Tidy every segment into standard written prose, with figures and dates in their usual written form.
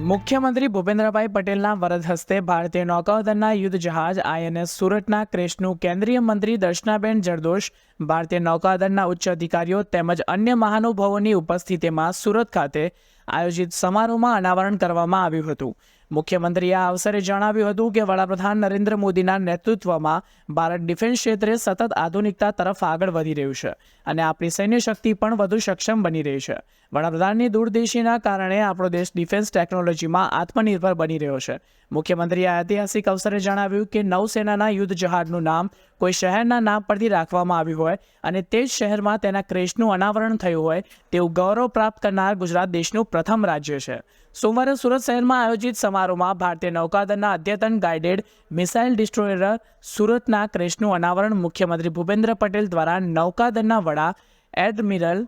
મુખ્યમંત્રી ભૂપેન્દ્રભાઈ પટેલના વરદ હસ્તે ભારતીય નૌકાદળના યુદ્ધ જહાજ આઈએનએસ સુરતના ક્રેશનું કેન્દ્રીય મંત્રી દર્શનાબેન જરદોશ, ભારતીય નૌકાદળના ઉચ્ચ અધિકારીઓ તેમજ અન્ય મહાનુભાવોની ઉપસ્થિતિમાં સુરત ખાતે આયોજિત સમારોહમાં અનાવરણ કરવામાં આવ્યું હતું। મુખ્યમંત્રીએ આ અવસરે જણાવ્યું હતું કે વડાપ્રધાન નરેન્દ્ર મોદીના નેતૃત્વમાં ભારત ડિફેન્સ ક્ષેત્રે સતત આધુનિકતા તરફ આગળ વધી રહ્યું છે અને આપણી સૈન્ય શક્તિ પણ વધુ સક્ષમ બની રહી છે। વડાપ્રધાનની દૂરંદેશીના કારણે આપણો દેશ ડિફેન્સ ટેકનોલોજીમાં આત્મનિર્ભર બની રહ્યો છે। મુખ્યમંત્રીએ આ ઐતિહાસિક અવસરે જણાવ્યું કે નૌસેનાના યુદ્ધ જહાજનું નામ કોઈ શહેરના નામ પરથી રાખવામાં આવ્યું હોય અને તે જ શહેરમાં તેના ક્રેશનું અનાવરણ થયું હોય તેવું ગૌરવ પ્રાપ્ત કરનાર ગુજરાત દેશનું પ્રથમ રાજ્ય છે। સોમવારે સુરત શહેરમાં આયોજિત સમારોહમાં ભારતીય નૌકાદળના અદ્યતન ગાઇડેડ મિસાઇલ ડિસ્ટ્રોયર સુરતના ક્રેશનું અનાવરણ મુખ્યમંત્રી ભૂપેન્દ્ર પટેલ દ્વારા નૌકાદળના વડા એડમિરલ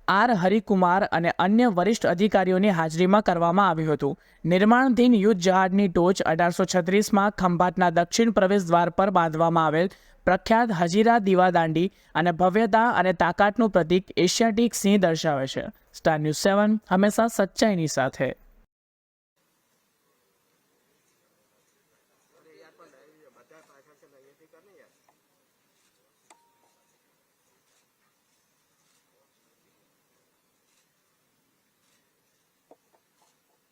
આર હરિકુમાર અને અન્ય વરિષ્ઠ અધિકારીઓની હાજરીમાં કરવામાં આવ્યું હતું। નિર્માણાધીન યુદ્ધ જહાજની ટોચ 1836માં ખંભાતના દક્ષિણ પ્રવેશ દ્વાર પર બાંધવામાં આવેલ પ્રખ્યાત હજીરા દીવાદાંડી અને ભવ્યતા અને તાકાતનું પ્રતીક એશિયાટિક સિંહ દર્શાવે છે। સ્ટાર ન્યૂઝ 7 હંમેશા સચ્ચાઈની સાથે।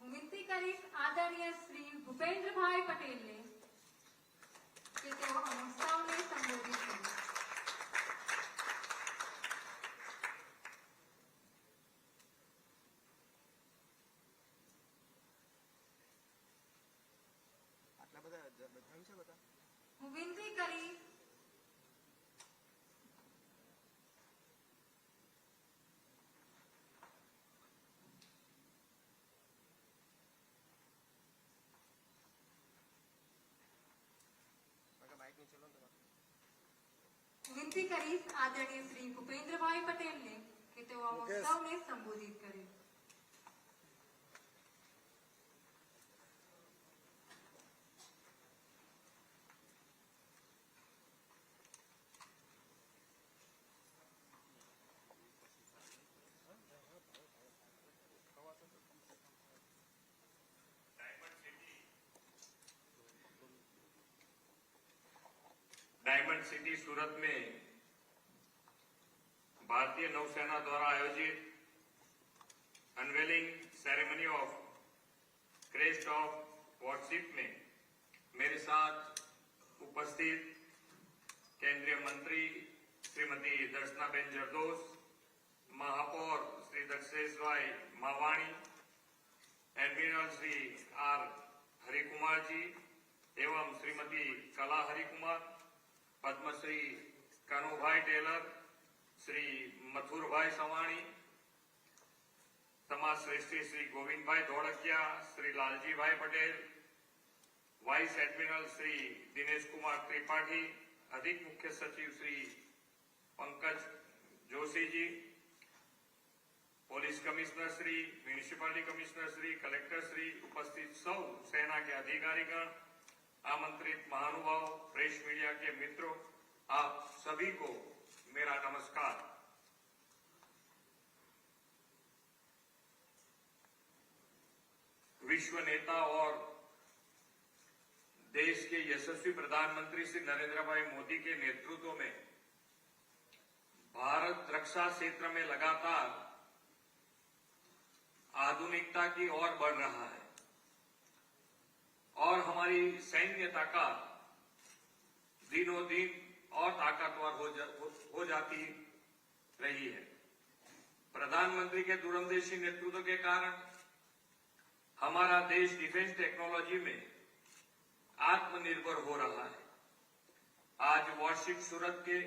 વિનંતી કરીશ આદરણીય શ્રી ભૂપેન્દ્રભાઈ પટેલને કે તેઓ અમુક સૌને સંબોધિત કરે। હું વિનંતી કરીશ વિનંતી કરીશ આદરણીય શ્રી ભૂપેન્દ્રભાઈ પટેલને કે તેઓ અમુક સૌને સંબોધિત કરે। डायमंड सिटी सूरत में भारतीय नौसेना द्वारा आयोजित unveiling ceremony of crest of worship में मेरे साथ उपस्थित केंद्रीय मंत्री श्रीमती दर्शनाबेन जरदोश, महापौर श्री दक्षेश भाई मावाणी, एडमिरल श्री आर हरिकुमार जी एवं श्रीमती कला हरिकुमार, पद्मश्री कनुभाई टेलर, श्री मथुरभाई सवाणी, समाज श्रेष्ठी श्री गोविंद भाई धोड़किया, श्री लालजी भाई पटेल, वाइस एडमिरल श्री दिनेश कुमार त्रिपाठी, अधिक मुख्य सचिव Shri Pankaj Joshi ji, police commissioner Shri, municipality commissioner Shri, collector Shri, उपस्थित सौ सेना के अधिकारीगण, आमंत्रित महानुभाव, प्रेस मीडिया के मित्रों, आप सभी को मेरा नमस्कार। विश्व नेता और देश के यशस्वी प्रधानमंत्री श्री नरेंद्र भाई मोदी के नेतृत्व में भारत रक्षा क्षेत्र में लगातार आधुनिकता की ओर बढ़ रहा है और हमारी सैन्य ताकत दिनों दिन और ताकतवर हो जाती रही है। प्रधानमंत्री के दूरंदेशी नेतृत्व के कारण हमारा देश डिफेंस टेक्नोलॉजी में आत्मनिर्भर हो रहा है। आज वॉरशिप सूरत के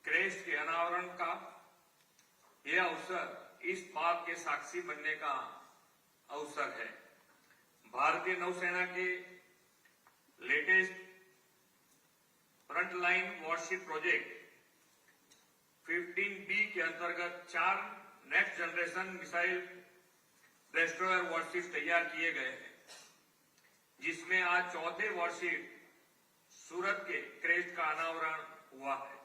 क्रेस्ट के अनावरण का यह अवसर इस बात के साक्षी बनने का अवसर है। भारतीय नौसेना के latest frontline worship project 15B के अंतर्गत 4 next generation missile destroyer worship तैयार किए गए हैं, जिसमें आज चौथे वॉरशिप सूरत के क्रेस्ट का अनावरण हुआ है।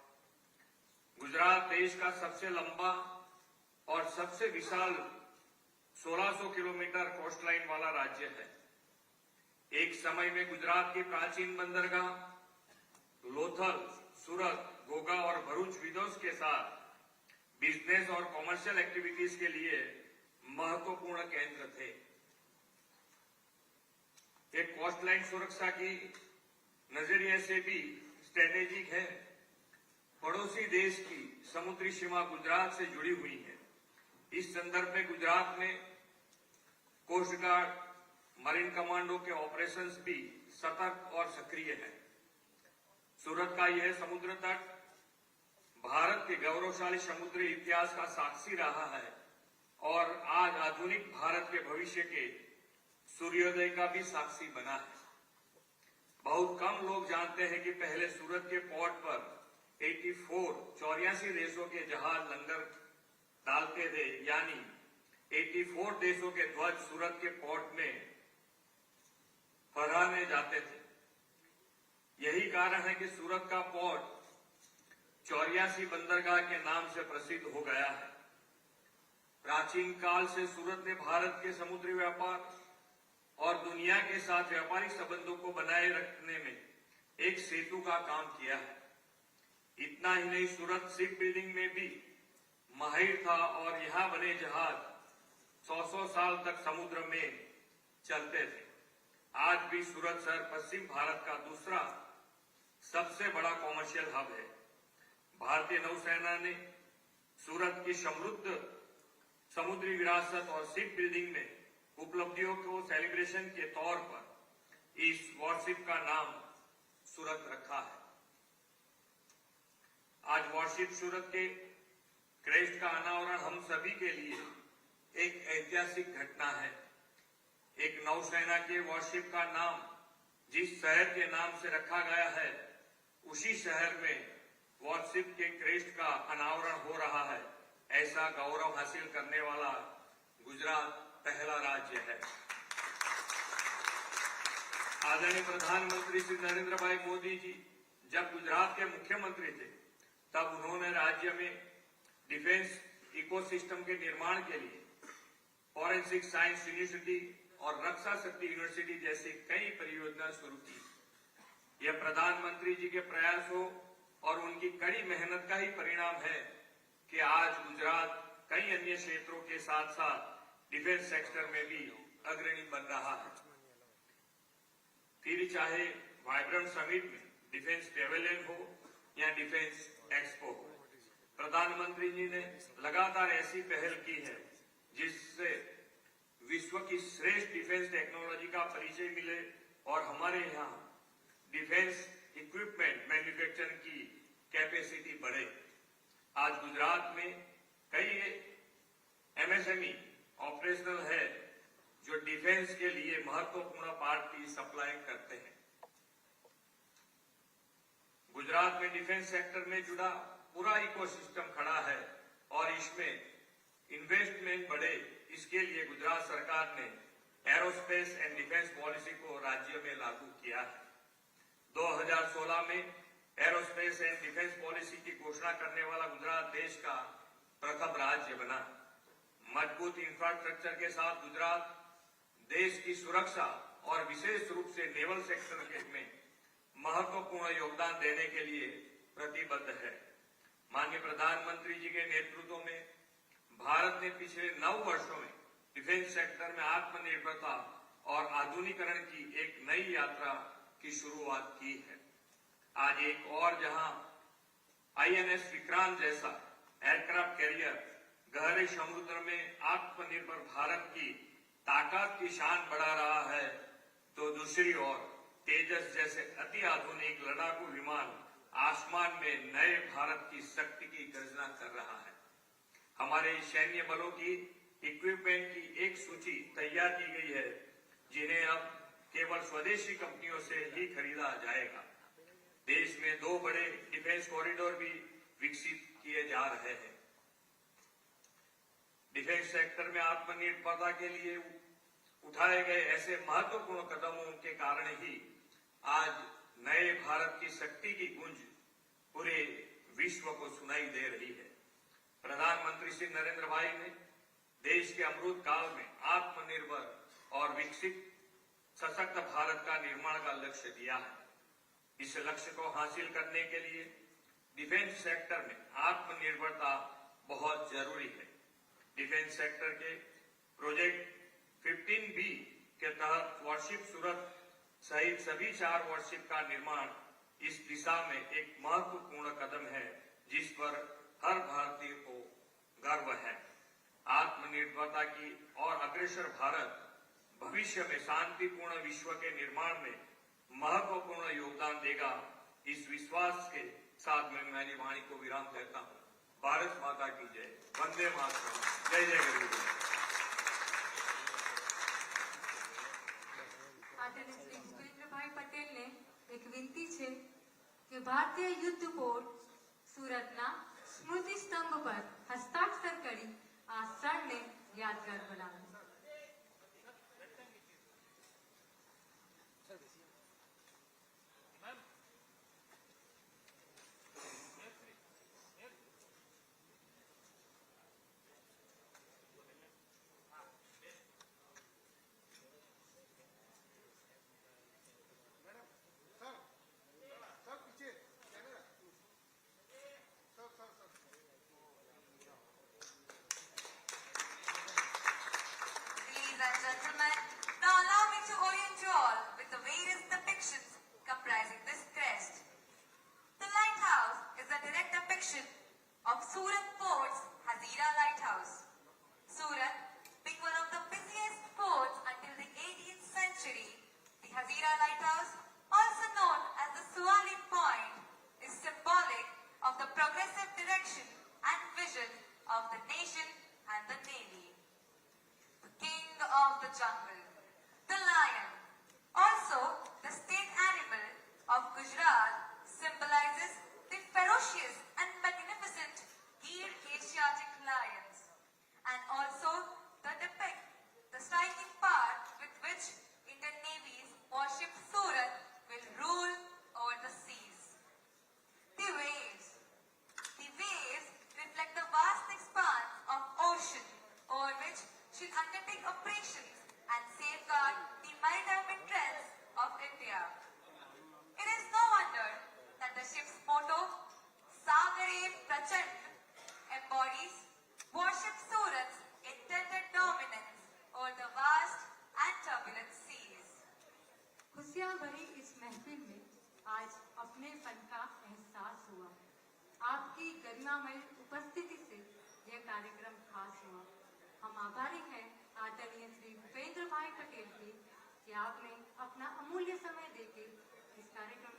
गुजरात देश का सबसे लंबा और सबसे विशाल 1600 किलोमीटर कोस्टलाइन वाला राज्य है। एक समय में गुजरात की प्राचीन बंदरगाह लोथल, सूरत, घोघा और भरूच विदोस के साथ बिजनेस और कॉमर्शियल एक्टिविटीज के लिए महत्वपूर्ण केंद्र थे। एक कोस्टलाइन सुरक्षा की नजरिए से भी स्ट्रेटेजिक है। पड़ोसी देश की समुद्री सीमा गुजरात से जुड़ी हुई है। इस संदर्भ में गुजरात में कोस्ट गार्ड, मरीन कमांडो के ऑपरेशंस भी सतर्क और सक्रिय है। सूरत का यह समुद्र तट भारत के गौरवशाली समुद्री इतिहास का साक्षी रहा है और आज आधुनिक भारत के भविष्य के सूर्योदय का भी साक्षी बना है। बहुत कम लोग जानते हैं कि पहले सूरत के पोर्ट पर 84 देशों के जहाज लंगर डालते थे, यानी 84 देशों के ध्वज सूरत के पोर्ट में फहराने जाते थे। यही कारण है कि सूरत का पोर्ट 84 बंदरगाह के नाम से प्रसिद्ध हो गया है। प्राचीन काल से सूरत ने भारत के समुद्री व्यापार और दुनिया के साथ व्यापारिक संबंधों को बनाए रखने में एक सेतु का काम किया है। इतना ही नहीं, सूरत शिप बिल्डिंग में भी माहिर था और यहां बने जहाज 100 साल तक समुद्र में चलते थे। आज भी सूरत शहर पश्चिम भारत का दूसरा सबसे बड़ा कॉमर्शियल हब है। भारतीय नौसेना ने सूरत की समृद्ध समुद्री विरासत और शिप बिल्डिंग में उपलब्धियों को सेलिब्रेशन के तौर पर इस वॉरशिप का नाम सूरत रखा है। आज वॉरशिप सूरत के क्रेस्ट का अनावरण हम सभी के लिए एक ऐतिहासिक घटना है। एक नौसेना के वॉरशिप का नाम जिस शहर के नाम से रखा गया है, उसी शहर में वॉरशिप के क्रेस्ट का अनावरण हो रहा है। ऐसा गौरव हासिल करने वाला गुजरात पहला राज्य है। आदरणीय प्रधानमंत्री श्री नरेंद्र भाई मोदी जी जब गुजरात के मुख्यमंत्री थे, तब उन्होंने राज्य में डिफेंस इकोसिस्टम के निर्माण के लिए फॉरेंसिक साइंस यूनिवर्सिटी और रक्षा शक्ति यूनिवर्सिटी जैसी कई परियोजनाएं शुरू की। यह प्रधानमंत्री जी के प्रयासों और उनकी कड़ी मेहनत का ही परिणाम है कि आज गुजरात कई अन्य क्षेत्रों के साथ साथ डिफेंस सेक्टर में भी अग्रणी बन रहा है। फिर चाहे वाइब्रेंट समिट में डिफेंस पेवेलियन हो या डिफेंस एक्सपो हो, प्रधानमंत्री जी ने लगातार ऐसी पहल की है जिससे विश्व की श्रेष्ठ डिफेंस टेक्नोलॉजी का परिचय मिले और हमारे यहाँ डिफेंस इक्विपमेंट मैन्युफैक्चरिंग की कैपेसिटी बढ़े। आज गुजरात में कई एमएसएमई ऑपरेशनल है जो डिफेंस के लिए महत्वपूर्ण पार्ट की सप्लाई करते हैं। गुजरात में डिफेंस सेक्टर में जुड़ा पूरा इकोसिस्टम खड़ा है और इसमें इन्वेस्टमेंट बढ़े, इसके लिए गुजरात सरकार ने एरोस्पेस एंड डिफेंस पॉलिसी को राज्य में लागू किया है। 2016 में एरोस्पेस एंड डिफेंस पॉलिसी की घोषणा करने वाला गुजरात देश का प्रथम राज्य बना। मजबूत इंफ्रास्ट्रक्चर के साथ गुजरात देश की सुरक्षा और विशेष रूप से नेवल सेक्टर में महत्वपूर्ण योगदान देने के लिए प्रतिबद्ध है। माननीय प्रधानमंत्री जी के नेतृत्व में भारत ने पिछले 9 वर्षों में डिफेंस सेक्टर में आत्मनिर्भरता और आधुनिकीकरण की एक नई यात्रा की शुरुआत की है। आज एक और जहां आईएनएस विक्रांत जैसा एयरक्राफ्ट कैरियर गहरे समुद्र में आत्मनिर्भर भारत की ताकत की शान बढ़ा रहा है, तो दूसरी ओर तेजस जैसे अति आधुनिक लड़ाकू विमान आसमान में नए भारत की शक्ति की गर्जना कर रहा है। हमारे सैन्य बलों की इक्विपमेंट की एक सूची तैयार की गई है जिन्हें अब केवल स्वदेशी कंपनियों से ही खरीदा जाएगा। देश में 2 बड़े डिफेंस कॉरिडोर भी विकसित किए जा रहे हैं। डिफेंस सेक्टर में आत्मनिर्भरता के लिए उठाए गए ऐसे महत्वपूर्ण कदमों के कारण ही आज नए भारत की शक्ति की गूंज पूरे विश्व को सुनाई दे रही है। प्रधानमंत्री श्री नरेंद्र भाई ने देश के अमृत काल में आत्मनिर्भर और विकसित सशक्त भारत का निर्माण का लक्ष्य दिया है। इस लक्ष्य को हासिल करने के लिए डिफेंस सेक्टर में आत्मनिर्भरता बहुत जरूरी है। डिफेंस सेक्टर के प्रोजेक्ट 15B के तहत वॉरशिप सूरत सहित सभी 4 वॉरशिप का निर्माण इस दिशा में एक महत्वपूर्ण कदम है, जिस पर हर भारतीय को गर्व है। आत्मनिर्भरता की और अग्रसर भारत भविष्य में शांतिपूर्ण विश्व के निर्माण में महत्वपूर्ण योगदान देगा। इस विश्वास के साथ मैं मेरी वाणी को विराम देता हूँ। भारत माता की जय। वंदे मातरम। जय जय गुरुदेव। આદરણીય શ્રી ભૂપેન્દ્રભાઈ પટેલને એક વિનંતી છે કે ભારતીય યુદ્ધ કોડ સુરતના સ્મૃતિ સ્તંભ પર હસ્તાક્ષર કરી આ ક્ષણને યાદગાર બનાવે। Ladies and gentlemen, now allow me to orient you all with the various depictions comprising this crest. The lighthouse is a direct depiction of Surat Port's Hazira Lighthouse. Surat, being one of the busiest ports until the 18th century, the Hazira Lighthouse, also known as the Suwali Point, is symbolic of the progressive direction and vision of the nation and the navy. The king of the jungle, the lion, also the state animal of Gujarat, symbolizes the ferocious and magnificent Gir Asiatic lions, and also the depict the striking power with which Indian Navy's warship Surat will rule over the seas. The waves reflect the vast expanse of ocean over which she'll undertake operations and safeguard the maritime interests of India. It is no wonder that the ship's motto, Sagare Prachand, embodies warship Surat's intended dominance over the vast and turbulent seas. खुशियां भरी इस महफिल में आज अपनेपन का एहसास हुआ। आपकी गरिमामय उपस्थिति से यह कार्यक्रम खास हुआ। हम आभारी हैं आदरणीय श्री भूपेंद्र भाई पटेल के कि आपने अपना अमूल्य समय देके इस कार्यक्रम